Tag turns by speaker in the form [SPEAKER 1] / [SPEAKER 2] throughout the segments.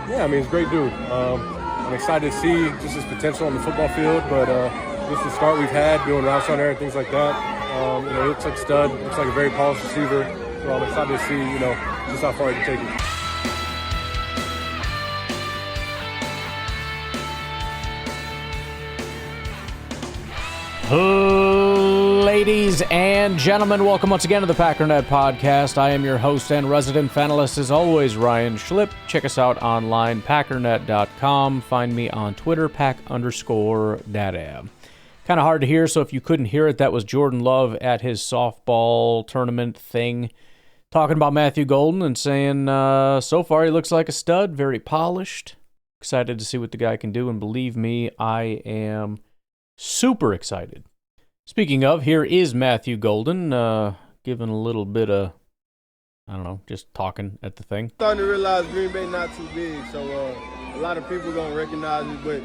[SPEAKER 1] Yeah, I mean, he's a great dude. I'm excited to see just his potential on the football field, but just the start we've had, doing routes on air and things like that. He looks like a stud, looks like a very polished receiver, so I'm excited to see, just how far he can take it.
[SPEAKER 2] Ladies and gentlemen, welcome once again to the Packernet Podcast. I am your host and resident fanalist, as always, Ryan Schlipp. Check us out online, packernet.com. Find me on Twitter, pack_data. Kind of hard to hear, so if you couldn't hear it, that was Jordan Love at his softball tournament thing, talking about Matthew Golden and saying, so far he looks like a stud, very polished. Excited to see what the guy can do, and believe me, I am super excited. Speaking of, here is Matthew Golden, giving a little bit of, just talking at the thing.
[SPEAKER 3] Starting to realize Green Bay not too big, so a lot of people gonna recognize me, but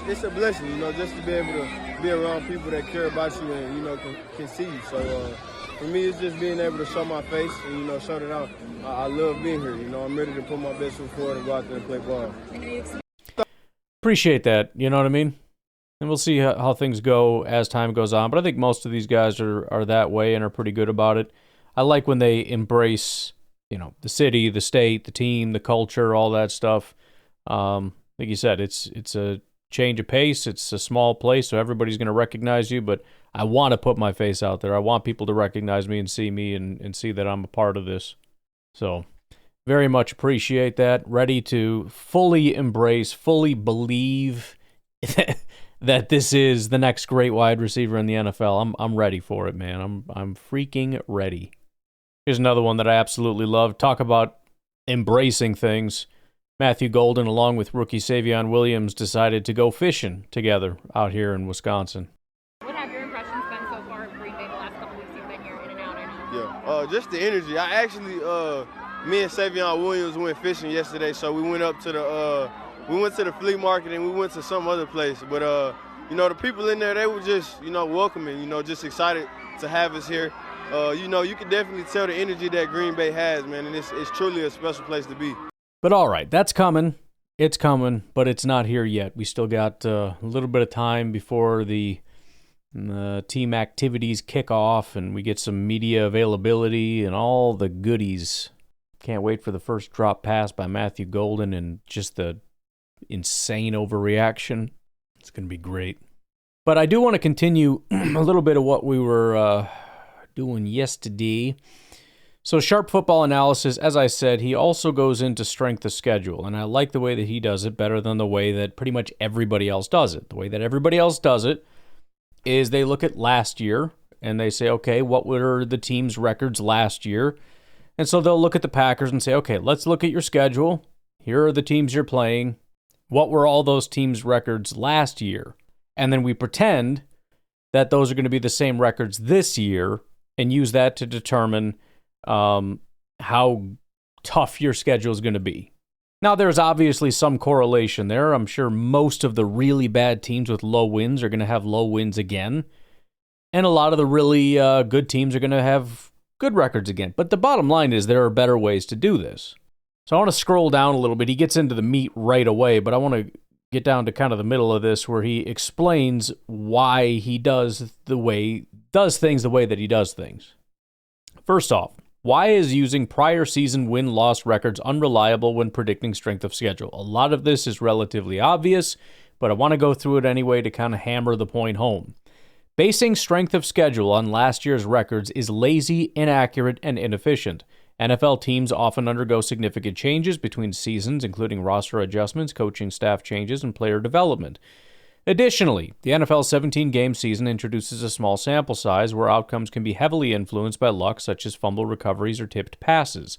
[SPEAKER 3] it's a blessing, just to be able to be around people that care about you and can see you. So for me, it's just being able to show my face and show that I love being here. I'm ready to put my best foot forward and go out there and play ball.
[SPEAKER 2] Appreciate that. You know what I mean? And we'll see how things go as time goes on. But I think most of these guys are that way and are pretty good about it. I like when they embrace, the city, the state, the team, the culture, all that stuff. Like you said, it's a change of pace. It's a small place, so everybody's going to recognize you. But I want to put my face out there. I want people to recognize me and see that I'm a part of this. So very much appreciate that. Ready to fully embrace, fully believe that this is the next great wide receiver in the NFL. I'm ready for it, man. I'm freaking ready. Here's another one that I absolutely love. Talk about embracing things. Matthew Golden, along with rookie Savion Williams, decided to go fishing together out here in Wisconsin.
[SPEAKER 4] What have your impressions been so far of Green Bay the last couple weeks you've been here in and out?
[SPEAKER 3] Yeah, just the energy. I actually, me and Savion Williams went fishing yesterday, so we went up to the flea market and we went to some other place. But, the people in there, they were just, welcoming, just excited to have us here. You can definitely tell the energy that Green Bay has, man, and it's truly a special place to be.
[SPEAKER 2] But all right, that's coming. It's coming, but it's not here yet. We still got a little bit of time before the team activities kick off and we get some media availability and all the goodies. Can't wait for the first drop pass by Matthew Golden and just the insane overreaction. It's going to be great. But I do want to continue a little bit of what we were doing yesterday. So Sharp Football Analysis, as I said, he also goes into strength of schedule. And I like the way that he does it better than the way that pretty much everybody else does it. The way that everybody else does it is they look at last year and they say, okay, what were the team's records last year? And so they'll look at the Packers and say, okay, let's look at your schedule. Here are the teams you're playing. What were all those teams' records last year? And then we pretend that those are going to be the same records this year and use that to determine how tough your schedule is going to be. Now, there's obviously some correlation there. I'm sure most of the really bad teams with low wins are going to have low wins again. And a lot of the really good teams are going to have good records again. But the bottom line is there are better ways to do this. So I want to scroll down a little bit. He gets into the meat right away, but I want to get down to kind of the middle of this where he explains why he does things the way that he does things. First off, why is using prior season win-loss records unreliable when predicting strength of schedule? A lot of this is relatively obvious, but I want to go through it anyway to kind of hammer the point home. Basing strength of schedule on last year's records is lazy, inaccurate, and inefficient. NFL teams often undergo significant changes between seasons, including roster adjustments, coaching staff changes, and player development. Additionally, the NFL's 17-game season introduces a small sample size where outcomes can be heavily influenced by luck, such as fumble recoveries or tipped passes.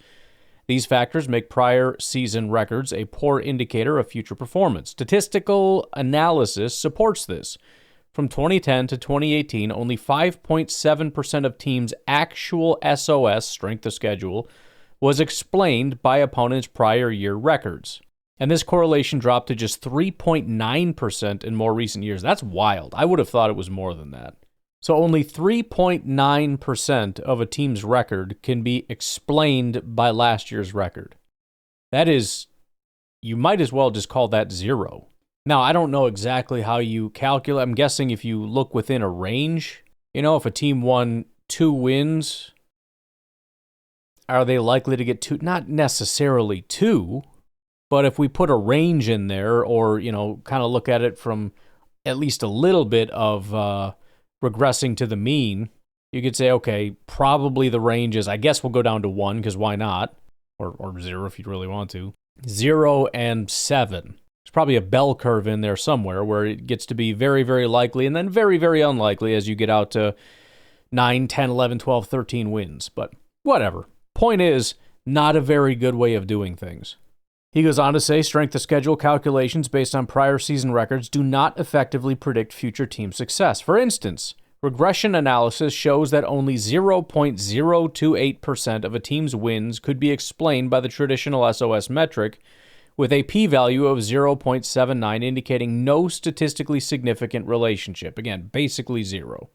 [SPEAKER 2] These factors make prior season records a poor indicator of future performance. Statistical analysis supports this. From 2010 to 2018, only 5.7% of teams' actual SOS, strength of schedule, was explained by opponents' prior year records. And this correlation dropped to just 3.9% in more recent years. That's wild. I would have thought it was more than that. So only 3.9% of a team's record can be explained by last year's record. That is you might as well just call that 0. Now, I don't know exactly how you calculate. I'm guessing if you look within a range, if a team won 2 wins, are they likely to get 2? Not necessarily 2, but if we put a range in there or, kind of look at it from at least a little bit of regressing to the mean, you could say, okay, probably the range is, I guess we'll go down to 1 because why not? Or 0 if you really want to. 0 and 7. There's probably a bell curve in there somewhere where it gets to be very, very likely and then very, very unlikely as you get out to 9, 10, 11, 12, 13 wins. But whatever. Point is, not a very good way of doing things. He goes on to say, strength of schedule calculations based on prior season records do not effectively predict future team success. For instance, regression analysis shows that only 0.028% of a team's wins could be explained by the traditional SOS metric, with a p-value of 0.79 indicating no statistically significant relationship. Again, basically 0.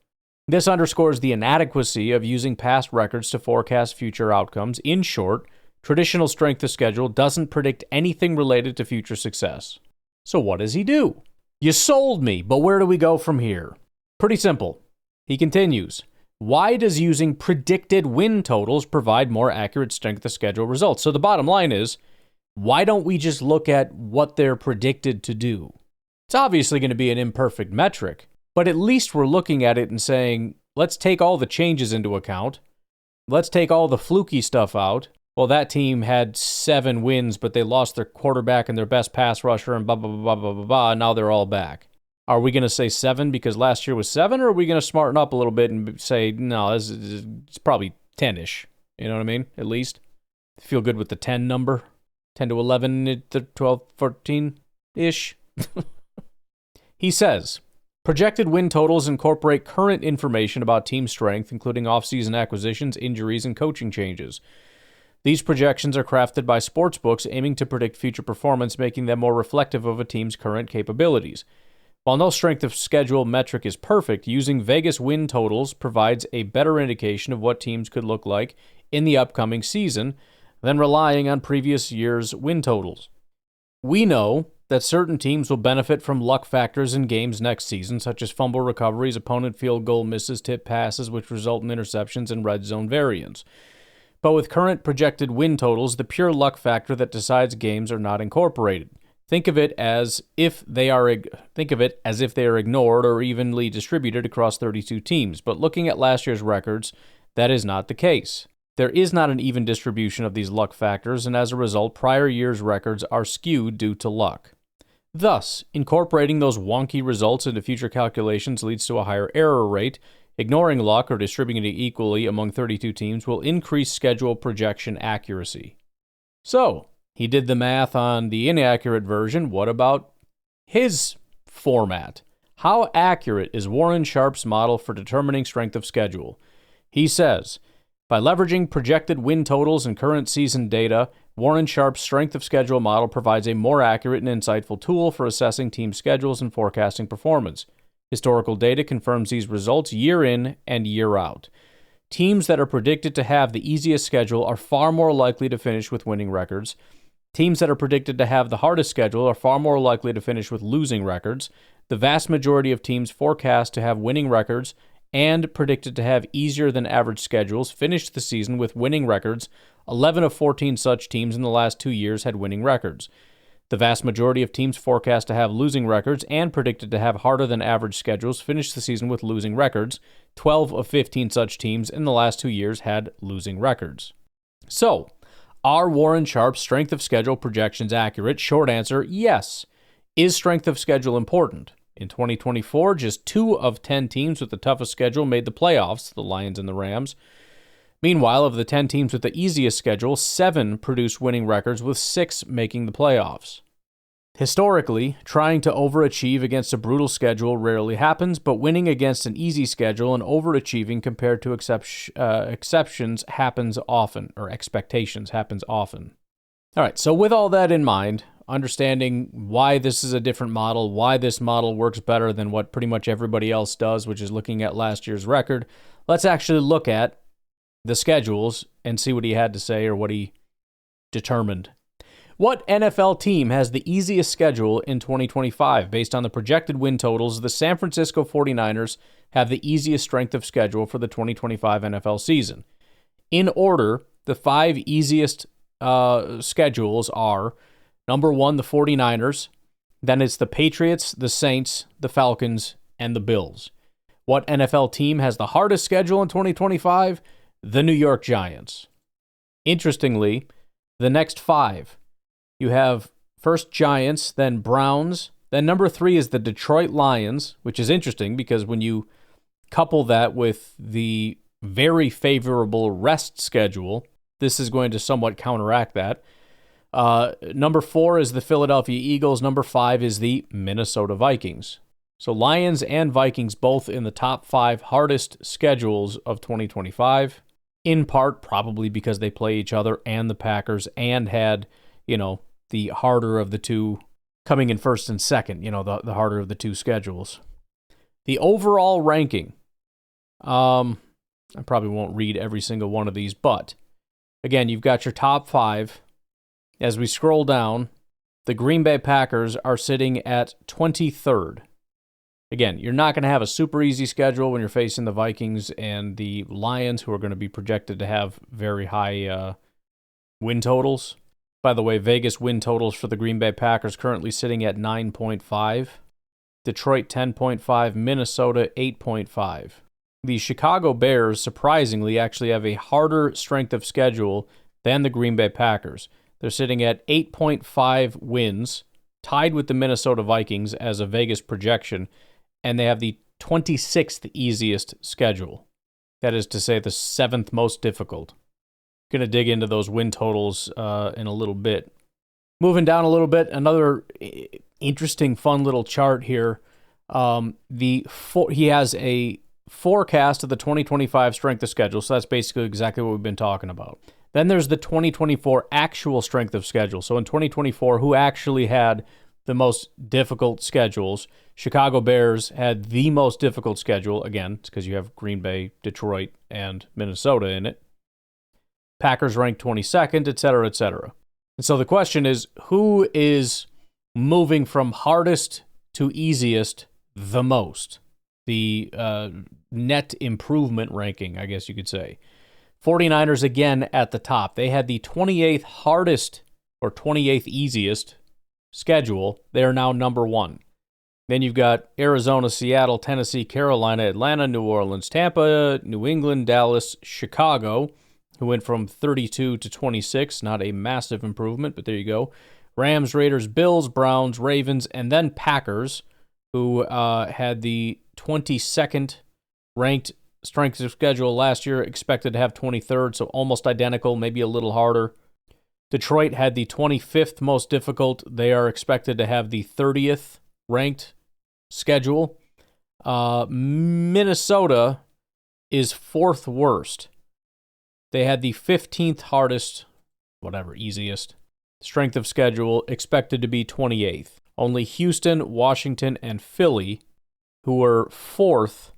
[SPEAKER 2] This underscores the inadequacy of using past records to forecast future outcomes. In short, traditional strength of schedule doesn't predict anything related to future success. So what does he do? You sold me, but where do we go from here? Pretty simple. He continues, why does using predicted win totals provide more accurate strength of schedule results? So the bottom line is, why don't we just look at what they're predicted to do? It's obviously going to be an imperfect metric, but at least we're looking at it and saying, let's take all the changes into account. Let's take all the fluky stuff out. Well, that team had 7 wins, but they lost their quarterback and their best pass rusher and blah, blah, blah, blah, blah, blah, and now they're all back. Are we going to say 7 because last year was 7, or are we going to smarten up a little bit and say, no, it's probably 10-ish? You know what I mean? At least. Feel good with the 10 number? 10 to 11, 12, 14-ish? He says, projected win totals incorporate current information about team strength, including off-season acquisitions, injuries, and coaching changes. These projections are crafted by sportsbooks aiming to predict future performance, making them more reflective of a team's current capabilities. While no strength of schedule metric is perfect, using Vegas win totals provides a better indication of what teams could look like in the upcoming season than relying on previous year's win totals. We know that certain teams will benefit from luck factors in games next season, such as fumble recoveries, opponent field goal misses, tip passes, which result in interceptions, and red zone variance. But with current projected win totals, the pure luck factor that decides games are not incorporated. Think of it as if they are ignored or evenly distributed across 32 teams. But looking at last year's records, that is not the case. There is not an even distribution of these luck factors, and as a result, prior year's records are skewed due to luck. Thus, incorporating those wonky results into future calculations leads to a higher error rate. Ignoring luck or distributing it equally among 32 teams will increase schedule projection accuracy. So, he did the math on the inaccurate version. What about his format? How accurate is Warren Sharp's model for determining strength of schedule? He says, by leveraging projected win totals and current season data, Warren Sharp's strength of schedule model provides a more accurate and insightful tool for assessing team schedules and forecasting performance. Historical data confirms these results year in and year out. Teams that are predicted to have the easiest schedule are far more likely to finish with winning records. Teams that are predicted to have the hardest schedule are far more likely to finish with losing records. The vast majority of teams forecast to have winning records and predicted to have easier than average schedules finished the season with winning records. 11 of 14 such teams in the last 2 years had winning records. The vast majority of teams forecast to have losing records and predicted to have harder than average schedules finished the season with losing records. 12 of 15 such teams in the last 2 years had losing records. So, are Warren Sharp's strength of schedule projections accurate? Short answer, yes. Is strength of schedule important? In 2024, just 2 of 10 teams with the toughest schedule made the playoffs, the Lions and the Rams. Meanwhile, of the 10 teams with the easiest schedule, 7 produced winning records, with 6 making the playoffs. Historically, trying to overachieve against a brutal schedule rarely happens, but winning against an easy schedule and overachieving compared to exceptions happens often, or expectations happens often. All right, so with all that in mind, understanding why this is a different model, why this model works better than what pretty much everybody else does, which is looking at last year's record, let's actually look at the schedules and see what he had to say or what he determined. What NFL team has the easiest schedule in 2025? Based on the projected win totals, the San Francisco 49ers have the easiest strength of schedule for the 2025 NFL season. In order, the 5 easiest schedules are, number 1, the 49ers, then it's the Patriots, the Saints, the Falcons, and the Bills. What NFL team has the hardest schedule in 2025? The New York Giants. Interestingly, the next 5, you have first Giants, then Browns, then number 3 is the Detroit Lions, which is interesting because when you couple that with the very favorable rest schedule, this is going to somewhat counteract that. Number 4 is the Philadelphia Eagles. Number 5 is the Minnesota Vikings. So Lions and Vikings both in the top 5 hardest schedules of 2025, in part probably because they play each other and the Packers and had, the harder of the two coming in first and second, the harder of the two schedules. The overall ranking, I probably won't read every single one of these, but again, you've got your top 5. As we scroll down, the Green Bay Packers are sitting at 23rd. Again, you're not going to have a super easy schedule when you're facing the Vikings and the Lions, who are going to be projected to have very high win totals. By the way, Vegas win totals for the Green Bay Packers currently sitting at 9.5. Detroit 10.5, Minnesota 8.5. The Chicago Bears, surprisingly, actually have a harder strength of schedule than the Green Bay Packers. They're sitting at 8.5 wins, tied with the Minnesota Vikings as a Vegas projection, and they have the 26th easiest schedule. That is to say, the 7th most difficult. Going to dig into those win totals in a little bit. Moving down a little bit, another interesting, fun little chart here. He has a forecast of the 2025 strength of schedule, so that's basically exactly what we've been talking about. Then there's the 2024 actual strength of schedule. So in 2024, who actually had the most difficult schedules? Chicago Bears had the most difficult schedule. Again, it's because you have Green Bay, Detroit, and Minnesota in it. Packers ranked 22nd, et cetera, et cetera. And so the question is, who is moving from hardest to easiest the most? The net improvement ranking, I guess you could say. 49ers again at the top. They had the 28th hardest or 28th easiest schedule. They are now number 1. Then you've got Arizona, Seattle, Tennessee, Carolina, Atlanta, New Orleans, Tampa, New England, Dallas, Chicago, who went from 32 to 26. Not a massive improvement, but there you go. Rams, Raiders, Bills, Browns, Ravens, and then Packers, who had the 22nd ranked strength of schedule last year, expected to have 23rd, so almost identical, maybe a little harder. Detroit had the 25th most difficult. They are expected to have the 30th ranked schedule. Minnesota is 4th worst. They had the 15th hardest, easiest strength of schedule, expected to be 28th. Only Houston, Washington, and Philly, who were 4th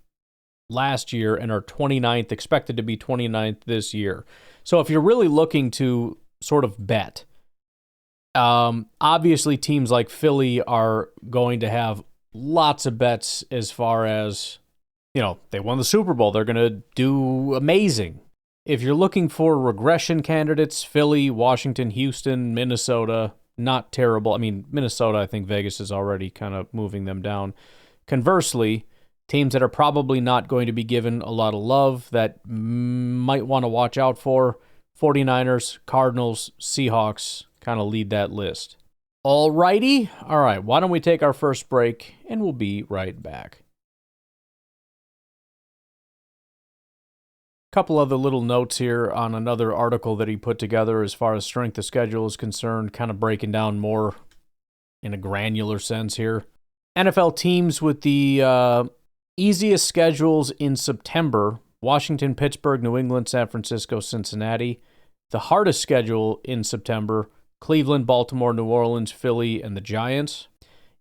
[SPEAKER 2] last year and are 29th, expected to be 29th this year. So if you're really looking to sort of bet, obviously teams like Philly are going to have lots of bets as far as, they won the Super Bowl. They're going to do amazing. If you're looking for regression candidates, Philly, Washington, Houston, Minnesota, not terrible. I mean, Minnesota, I think Vegas is already kind of moving them down. Conversely, teams that are probably not going to be given a lot of love that might want to watch out for, 49ers, Cardinals, Seahawks kind of lead that list. Alrighty. All right, why don't we take our first break, and we'll be right back. Couple other little notes here on another article that he put together as far as strength of schedule is concerned, kind of breaking down more in a granular sense here. NFL teams with the easiest schedules in September: Washington, Pittsburgh, New England, San Francisco, Cincinnati. The hardest schedule in September: Cleveland, Baltimore, New Orleans, Philly, and the Giants.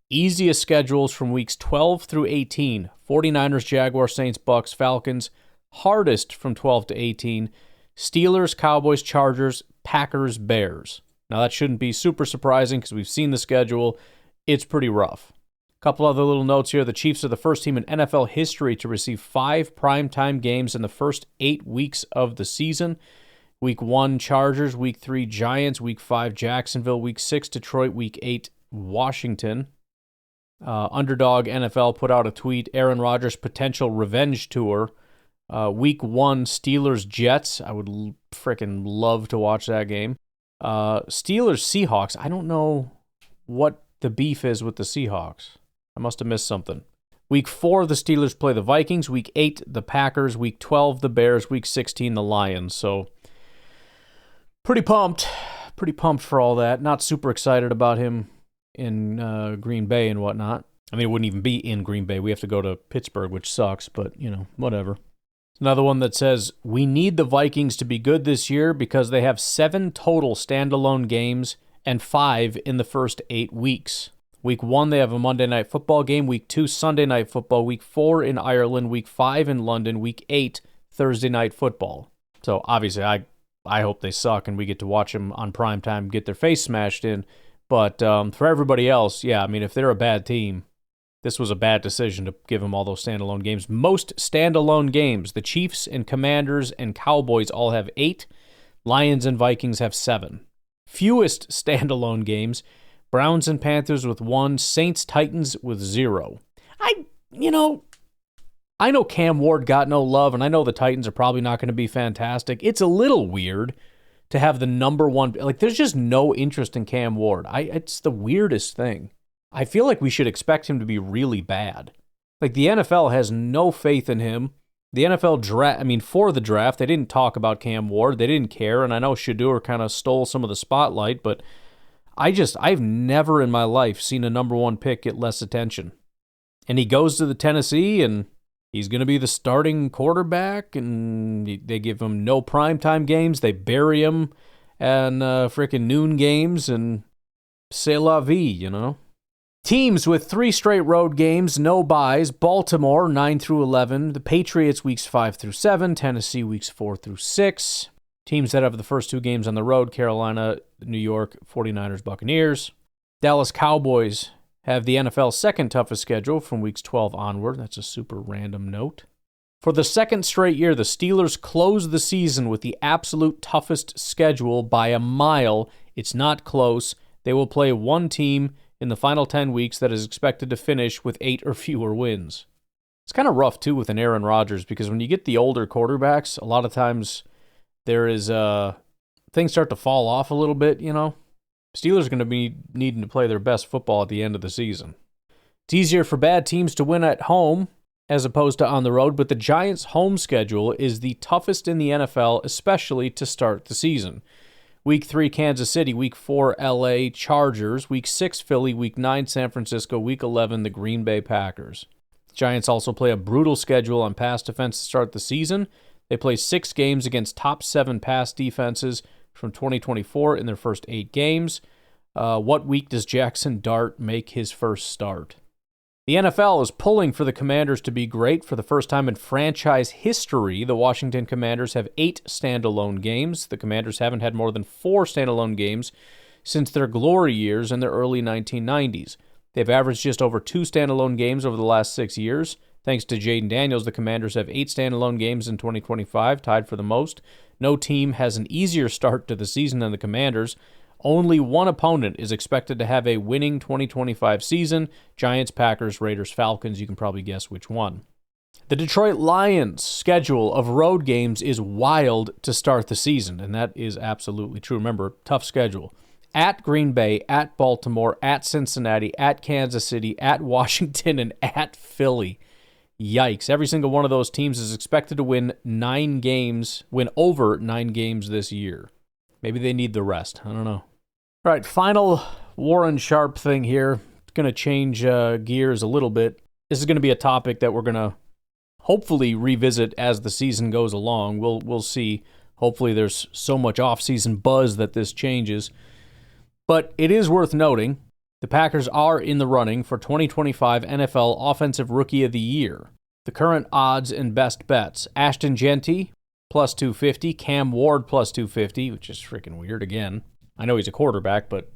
[SPEAKER 2] Easiest schedules from weeks 12 through 18: 49ers, Jaguars, Saints, Bucks, Falcons. Hardest from 12 to 18: Steelers, Cowboys, Chargers, Packers, Bears. Now, that shouldn't be super surprising because we've seen the schedule. It's pretty rough. A couple other little notes here. The Chiefs are the first team in NFL history to receive 5 primetime games in the first 8 weeks of the season. Week 1, Chargers. Week 3, Giants. Week 5, Jacksonville. Week 6, Detroit. Week 8, Washington. Underdog NFL put out a tweet. Aaron Rodgers' potential revenge tour. Week 1, Steelers-Jets. I would freaking love to watch that game. Steelers-Seahawks. I don't know what the beef is with the Seahawks. I must have missed something. Week 4, the Steelers play the Vikings. Week 8, the Packers. Week 12, the Bears. Week 16, the Lions. So, pretty pumped. Pretty pumped for all that. Not super excited about him in Green Bay and whatnot. I mean, it wouldn't even be in Green Bay. We have to go to Pittsburgh, which sucks, but, whatever. Another one that says, we need the Vikings to be good this year because they have 7 total standalone games and 5 in the first 8 weeks. Week 1, they have a Monday Night Football game. Week 2, Sunday Night Football. Week 4 in Ireland. Week 5 in London. Week 8, Thursday Night Football. So, obviously, I hope they suck and we get to watch them on primetime get their face smashed in. But for everybody else, yeah, I mean, if they're a bad team, this was a bad decision to give them all those standalone games. Most standalone games, the Chiefs and Commanders and Cowboys all have 8. Lions and Vikings have 7. Fewest standalone games, Browns and Panthers with 1, Saints-Titans with 0. I know Cam Ward got no love, and I know the Titans are probably not going to be fantastic. It's a little weird to have the number 1. Like, there's just no interest in Cam Ward. It's the weirdest thing. I feel like we should expect him to be really bad. Like, the NFL has no faith in him. The NFL draft, for the draft, they didn't talk about Cam Ward. They didn't care, and I know Shador kind of stole some of the spotlight, but I've never in my life seen a number 1 pick get less attention. And he goes to the Tennessee, and he's going to be the starting quarterback, and they give him no primetime games. They bury him and freaking noon games, and c'est la vie, Teams with 3 straight road games, no byes. Baltimore, 9 through 11. The Patriots, weeks 5 through 7. Tennessee, weeks 4 through 6. Teams that have the first 2 games on the road, Carolina, New York, 49ers, Buccaneers. Dallas Cowboys have the NFL's second toughest schedule from weeks 12 onward. That's a super random note. For the second straight year, the Steelers close the season with the absolute toughest schedule by a mile. It's not close. They will play 1 team in the final 10 weeks that is expected to finish with 8 or fewer wins. It's kind of rough, too, with an Aaron Rodgers, because when you get the older quarterbacks, a lot of times there is things start to fall off a little bit, Steelers are going to be needing to play their best football at the end of the season. It's easier for bad teams to win at home as opposed to on the road, but the Giants' home schedule is the toughest in the NFL, especially to start the season. Week 3, Kansas City. Week 4, LA Chargers. Week 6, Philly. Week 9, San Francisco. Week 11, the Green Bay Packers. The Giants also play a brutal schedule on pass defense to start the season. They play 6 games against top 7 pass defenses from 2024 in their first 8 games. What week does Jackson Dart make his first start? The NFL is pulling for the Commanders to be great. For the first time in franchise history, the Washington Commanders have 8 standalone games. The Commanders haven't had more than 4 standalone games since their glory years in the early 1990s. They've averaged just over 2 standalone games over the last 6 years. Thanks to Jaden Daniels, the Commanders have 8 standalone games in 2025, tied for the most. No team has an easier start to the season than the Commanders. Only one opponent is expected to have a winning 2025 season. Giants, Packers, Raiders, Falcons. You can probably guess which one. The Detroit Lions' schedule of road games is wild to start the season, and that is absolutely true. Remember, tough schedule. At Green Bay, at Baltimore, at Cincinnati, at Kansas City, at Washington, and at Philly. Yikes. Every single one of those teams is expected to win over 9 games this year. Maybe they need the rest. I don't know. All right, final Warren Sharp thing here. It's going to change gears a little bit. This is going to be a topic that we're going to hopefully revisit as the season goes along. We'll see. Hopefully there's so much off-season buzz that this changes. But it is worth noting, the Packers are in the running for 2025 NFL Offensive Rookie of the Year. The current odds and best bets: Ashton Jeanty, plus 250, Cam Ward, plus 250, which is freaking weird again. I know he's a quarterback, but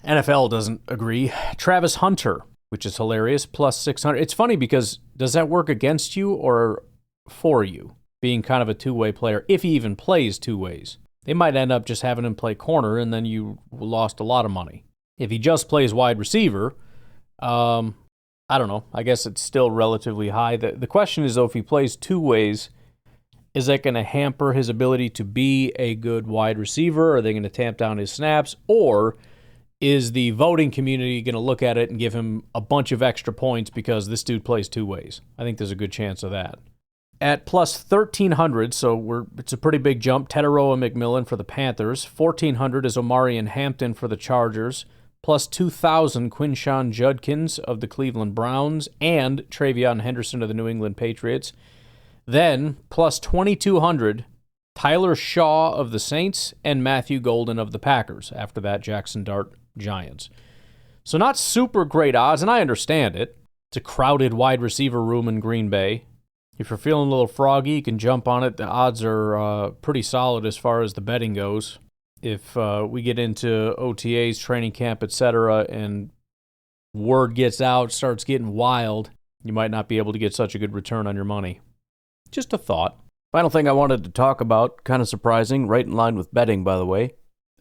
[SPEAKER 2] NFL doesn't agree. Travis Hunter, which is hilarious, plus 600. It's funny because does that work against you or for you, being kind of a two-way player, if he even plays two ways? They might end up just having him play corner, and then you lost a lot of money. If he just plays wide receiver, I don't know. I guess it's still relatively high. The question is, though, if he plays two ways, is that going to hamper his ability to be a good wide receiver? Are they going to tamp down his snaps? Or is the voting community going to look at it and give him a bunch of extra points because this dude plays two ways? I think there's a good chance of that. At plus 1,300, so it's a pretty big jump, Tetaroa McMillan for the Panthers. 1,400 is Omarion Hampton for the Chargers. Plus 2,000, Quinshawn Judkins of the Cleveland Browns and Travion Henderson of the New England Patriots. Then, plus 2,200, Tyler Shaw of the Saints and Matthew Golden of the Packers. After that, Jackson Dart Giants. So not super great odds, and I understand it. It's a crowded wide receiver room in Green Bay. If you're feeling a little froggy, you can jump on it. The odds are pretty solid as far as the betting goes. If we get into OTAs, training camp, etc., and word gets out, starts getting wild, you might not be able to get such a good return on your money. Just a thought. Final thing I wanted to talk about, kind of surprising, right in line with betting, by the way.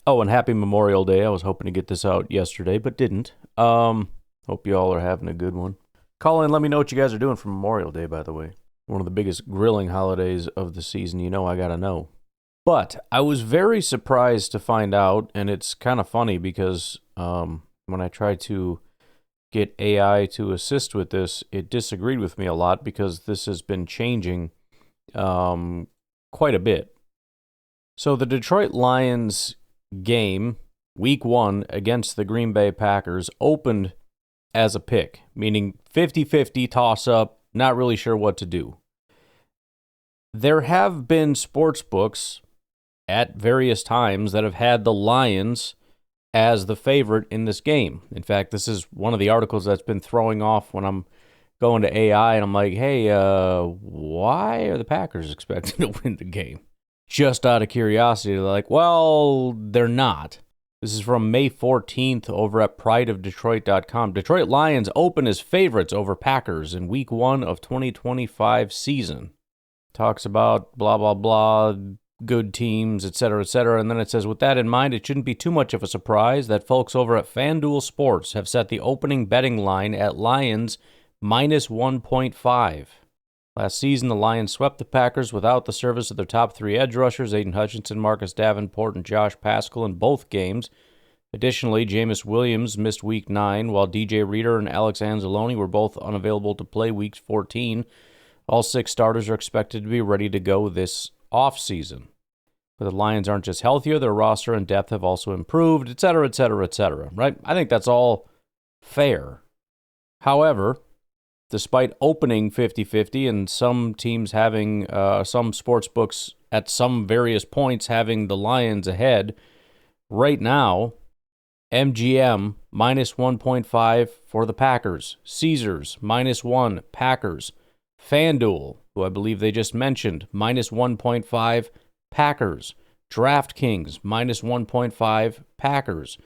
[SPEAKER 2] Oh, and happy Memorial Day. I was hoping to get this out yesterday, but didn't. Hope you all are having a good one. Call in, let me know what you guys are doing for Memorial Day, by the way. One of the biggest grilling holidays of the season. You know I gotta know. But I was very surprised to find out, and it's kind of funny because when I tried to get AI to assist with this, it disagreed with me a lot because this has been changing quite a bit. So the Detroit Lions game, week 1 against the Green Bay Packers, opened as a pick, meaning 50-50 toss-up, not really sure what to do. There have been sports books at various times that have had the Lions as the favorite in this game. In fact, this is one of the articles that's been throwing off when I'm going to AI and I'm like, hey, why are the Packers expected to win the game? Just out of curiosity, they're like, well, they're not. This is from May 14th over at prideofdetroit.com. Detroit Lions open as favorites over Packers in week 1 of 2025 season. Talks about blah, blah, blah, good teams, etc., etc. And then it says, with that in mind, it shouldn't be too much of a surprise that folks over at FanDuel Sports have set the opening betting line at Lions minus 1.5. Last season, the Lions swept the Packers without the service of their top 3 edge rushers, Aiden Hutchinson, Marcus Davenport, and Josh Paschal in both games. Additionally, Jameis Williams missed Week 9, while DJ Reader and Alex Anzalone were both unavailable to play Week 14. All 6 starters are expected to be ready to go this offseason. But the Lions aren't just healthier, their roster and depth have also improved, etc., etc., etc., right? I think that's all fair. However, despite opening 50-50 and some teams having, some sports books at some various points having the Lions ahead, right now, MGM minus 1.5 for the Packers. Caesars minus 1, Packers. FanDuel, who I believe they just mentioned, minus 1.5, Packers. DraftKings minus 1.5, Packers.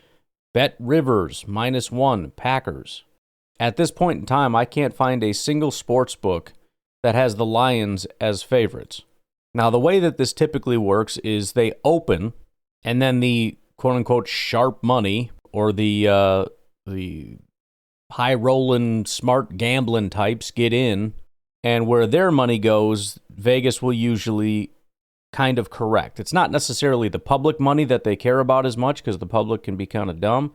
[SPEAKER 2] Bet Rivers minus 1, Packers. At this point in time, I can't find a single sports book that has the Lions as favorites. Now, the way that this typically works is they open, and then the quote-unquote sharp money, or the high-rolling, smart gambling types get in, and where their money goes, Vegas will usually kind of correct. It's not necessarily the public money that they care about as much, because the public can be kind of dumb.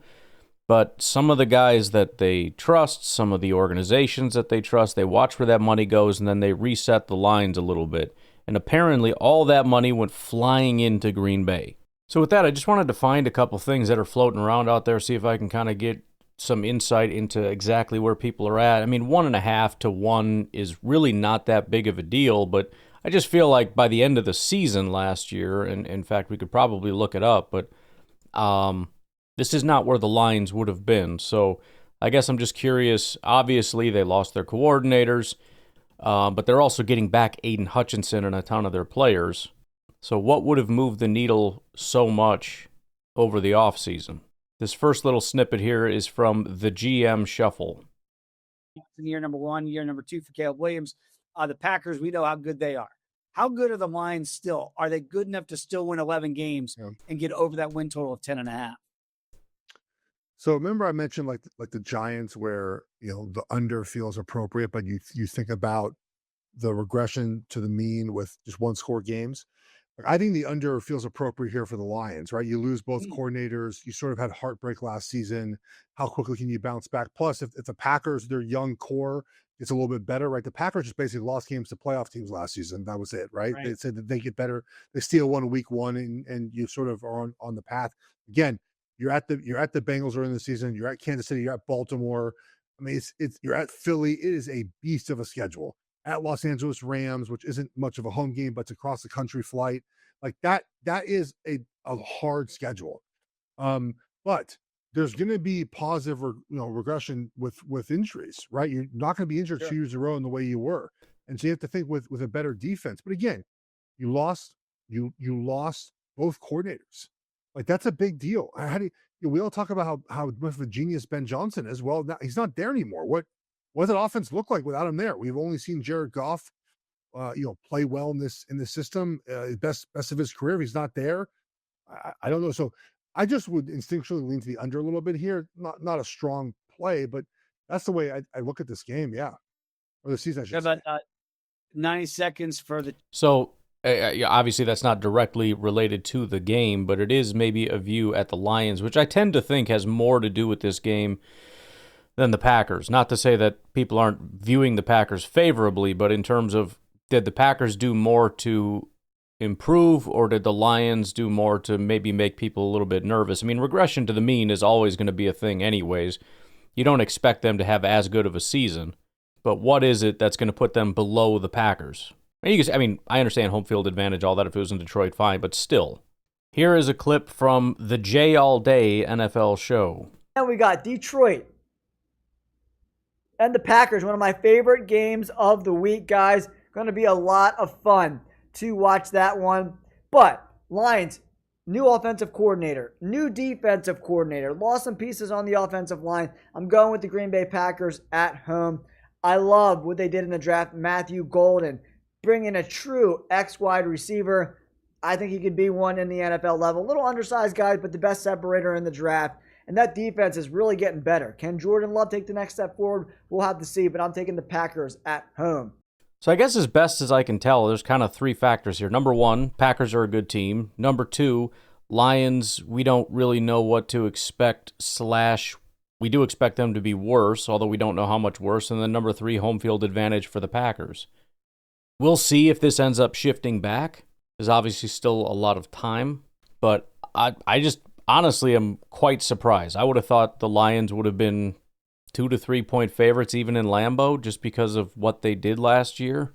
[SPEAKER 2] But some of the guys that they trust, some of the organizations that they trust, they watch where that money goes, and then they reset the lines a little bit. And apparently all that money went flying into Green Bay. So with that, I just wanted to find a couple things that are floating around out there, see if I can kind of get some insight into exactly where people are at. I mean, 1.5 to 1 is really not that big of a deal, but I just feel like by the end of the season last year, and in fact, we could probably look it up, but this is not where the Lions would have been. So I guess I'm just curious. Obviously, they lost their coordinators, but they're also getting back Aiden Hutchinson and a ton of their players. So what would have moved the needle so much over the offseason. This first little snippet here is from the GM Shuffle.
[SPEAKER 5] In year number 1, year number 2 for Caleb Williams. The Packers, we know how good they are. How good are the Lions still? Are they good enough to still win 11 games and get over that win total of 10.5?
[SPEAKER 6] So remember I mentioned like the Giants where, the under feels appropriate, but you think about the regression to the mean with just one score games. I think the under feels appropriate here for the Lions, right? You lose both coordinators. You sort of had heartbreak last season. How quickly can you bounce back? Plus, if the Packers, their young core, gets a little bit better, right? The Packers just basically lost games to playoff teams last season. That was it, right? They said that they get better. They steal one week 1, and you sort of are on the path. Again, you're at the Bengals early in the season. You're at Kansas City. You're at Baltimore. I mean, you're at Philly. It is a beast of a schedule. At Los Angeles Rams, which isn't much of a home game, but it's across the country flight. Like that is a hard schedule. But there's going to be positive, regression with injuries, right? You're not going to be injured 2 years in a row in the way you were. And so you have to think with a better defense. But again, you lost both coordinators. Like that's a big deal. How do we all talk about how much of a genius Ben Johnson is? Well, now, he's not there anymore. What does that offense look like without him there? We've only seen Jared Goff, play well in this system. Best of his career. If he's not there, I don't know. So I just would instinctually lean to the under a little bit here. Not a strong play, but that's the way I look at this game. Yeah, or the season. I should say.
[SPEAKER 5] 90 seconds for the.
[SPEAKER 2] So obviously that's not directly related to the game, but it is maybe a view at the Lions, which I tend to think has more to do with this game than the Packers. Not to say that people aren't viewing the Packers favorably, but in terms of did the Packers do more to improve or did the Lions do more to maybe make people a little bit nervous? I mean, regression to the mean is always going to be a thing anyways. You don't expect them to have as good of a season, but what is it that's going to put them below the Packers? I understand home field advantage, all that. If it was in Detroit, fine, but still. Here is a clip from the J All Day NFL show.
[SPEAKER 7] And we got Detroit and the Packers, one of my favorite games of the week, guys. Going to be a lot of fun to watch that one. But Lions, new offensive coordinator, new defensive coordinator, lost some pieces on the offensive line. I'm going with the Green Bay Packers at home. I love what they did in the draft. Matthew Golden, bringing a true X wide receiver. I think he could be one in the NFL level. A little undersized guy, but the best separator in the draft. And that defense is really getting better. Can Jordan Love take the next step forward? We'll have to see, but I'm taking the Packers at home.
[SPEAKER 2] So I guess as best as I can tell, there's kind of 3 factors here. Number 1, Packers are a good team. Number 2, Lions, we don't really know what to expect / we do expect them to be worse, although we don't know how much worse. And then number 3, home field advantage for the Packers. We'll see if this ends up shifting back. There's obviously still a lot of time, but I just honestly am quite surprised. I would have thought the Lions would have been 2 to 3 point favorites even in Lambeau just because of what they did last year.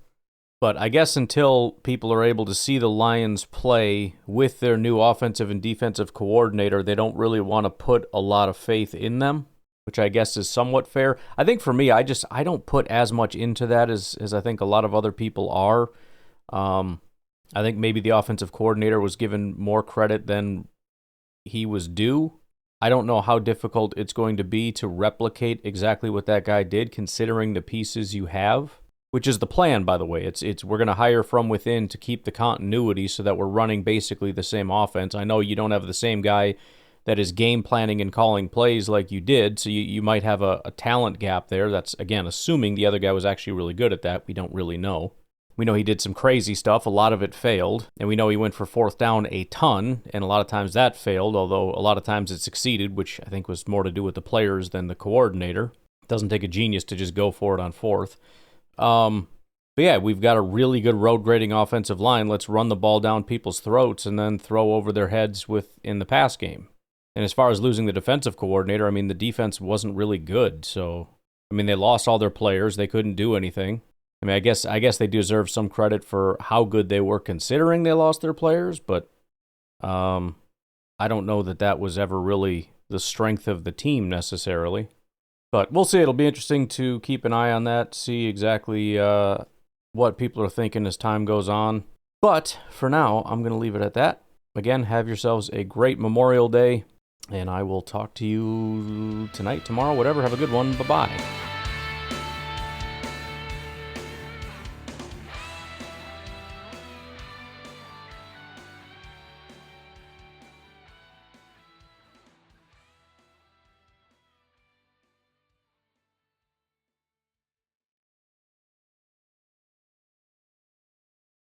[SPEAKER 2] But I guess until people are able to see the Lions play with their new offensive and defensive coordinator, they don't really want to put a lot of faith in them, which I guess is somewhat fair. I think for me, I don't put as much into that as I think a lot of other people are. I think maybe the offensive coordinator was given more credit than he was due. I don't know how difficult it's going to be to replicate exactly what that guy did, considering the pieces you have, which is the plan, by the way. It's we're going to hire from within to keep the continuity so that we're running basically the same offense. I know you don't have the same guy that is game planning and calling plays like you did, so you might have a talent gap there. That's, again, assuming the other guy was actually really good at that. We don't really know. We know he did some crazy stuff. A lot of it failed. And we know he went for 4th down a ton, and a lot of times that failed, although a lot of times it succeeded, which I think was more to do with the players than the coordinator. It doesn't take a genius to just go for it on 4th. But yeah, we've got a really good road grading offensive line. Let's run the ball down people's throats and then throw over their heads in the pass game. And as far as losing the defensive coordinator, I mean, the defense wasn't really good. So, I mean, they lost all their players. They couldn't do anything. I mean, I guess they deserve some credit for how good they were considering they lost their players, but I don't know that was ever really the strength of the team necessarily. But we'll see. It'll be interesting to keep an eye on that, see exactly what people are thinking as time goes on. But for now, I'm going to leave it at that. again, have yourselves a great Memorial Day, and I will talk to you tonight, tomorrow, whatever. Have a good one. Bye-bye.